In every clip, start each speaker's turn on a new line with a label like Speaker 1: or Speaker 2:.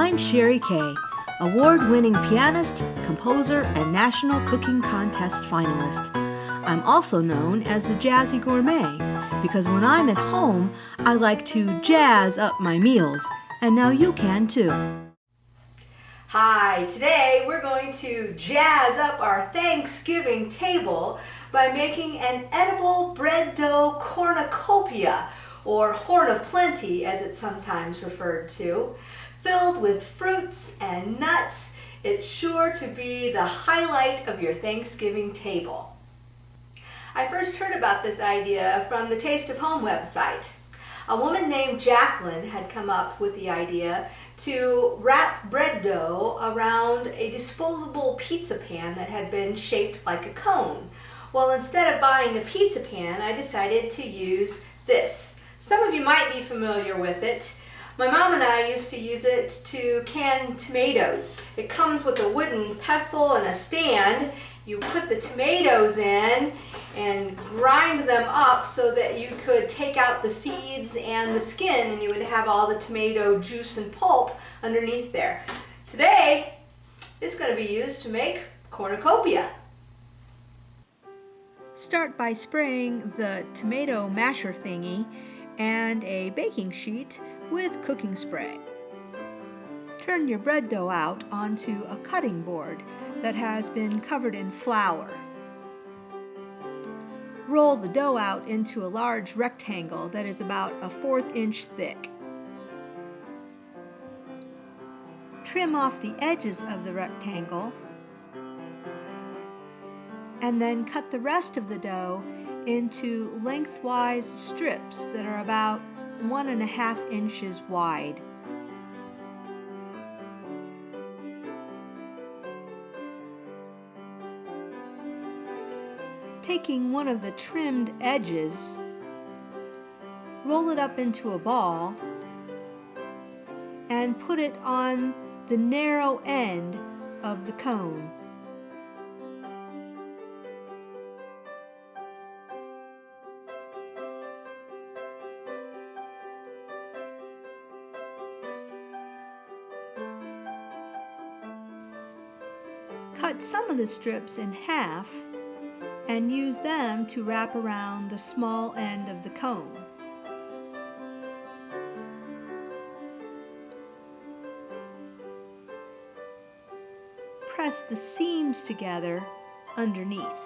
Speaker 1: I'm Sherry Kay, award-winning pianist, composer, and National Cooking Contest finalist. I'm also known as the Jazzy Gourmet because when I'm at home, I like to jazz up my meals, and now you can too. Hi, today we're going to jazz up our Thanksgiving table by making an edible bread dough cornucopia, or horn of plenty as it's sometimes referred to. Filled with fruits and nuts, it's sure to be the highlight of your Thanksgiving table. I first heard about this idea from the Taste of Home website. A woman named Jacqueline had come up with the idea to wrap bread dough around a disposable pizza pan that had been shaped like a cone. Well, instead of buying the pizza pan, I decided to use this. Some of you might be familiar with it. My mom and I used to use it to can tomatoes. It comes with a wooden pestle and a stand. You put the tomatoes in and grind them up so that you could take out the seeds and the skin, and you would have all the tomato juice and pulp underneath there. Today, it's going to be used to make cornucopia. Start by spraying the tomato masher thingy and a baking sheet with cooking spray. Turn your bread dough out onto a cutting board that has been covered in flour. Roll the dough out into a large rectangle that is about a 1/4 inch thick. Trim off the edges of the rectangle and then cut the rest of the dough into lengthwise strips that are about 1.5 inches wide. Taking one of the trimmed edges, roll it up into a ball and put it on the narrow end of the cone. Cut some of the strips in half and use them to wrap around the small end of the cone. Press the seams together underneath.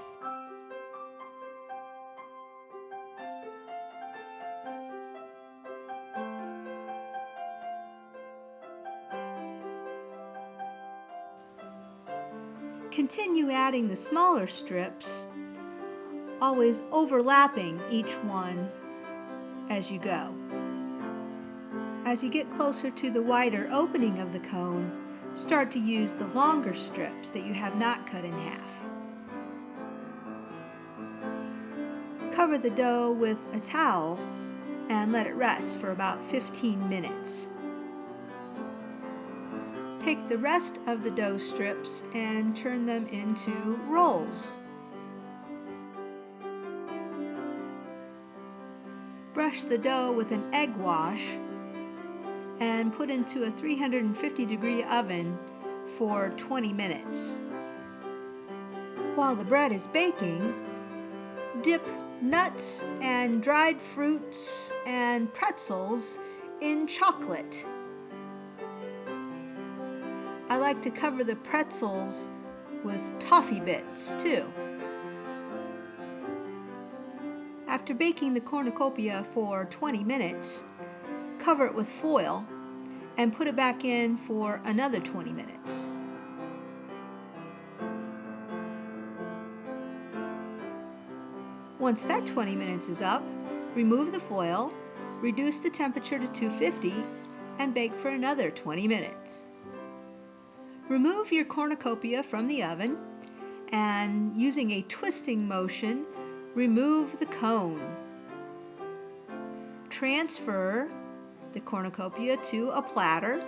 Speaker 1: Continue adding the smaller strips, always overlapping each one as you go. As you get closer to the wider opening of the cone, start to use the longer strips that you have not cut in half. Cover the dough with a towel and let it rest for about 15 minutes. Take the rest of the dough strips and turn them into rolls. Brush the dough with an egg wash and put into a 350-degree oven for 20 minutes. While the bread is baking, dip nuts and dried fruits and pretzels in chocolate. I like to cover the pretzels with toffee bits too. After baking the cornucopia for 20 minutes, cover it with foil and put it back in for another 20 minutes. Once that 20 minutes is up, remove the foil, reduce the temperature to 250, and bake for another 20 minutes. Remove your cornucopia from the oven and, using a twisting motion, remove the cone. Transfer the cornucopia to a platter.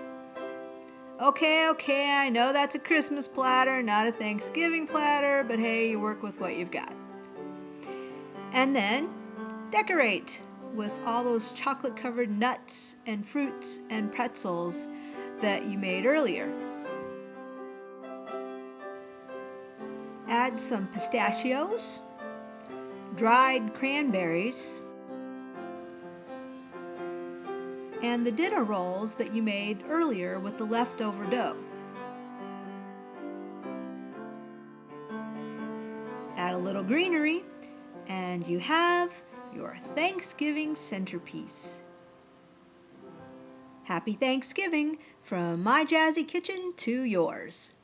Speaker 1: Okay, I know that's a Christmas platter, not a Thanksgiving platter, but hey, you work with what you've got. And then decorate with all those chocolate-covered nuts and fruits and pretzels that you made earlier. Add some pistachios, dried cranberries, and the dinner rolls that you made earlier with the leftover dough. Add a little greenery, and you have your Thanksgiving centerpiece. Happy Thanksgiving from my Jazzy kitchen to yours.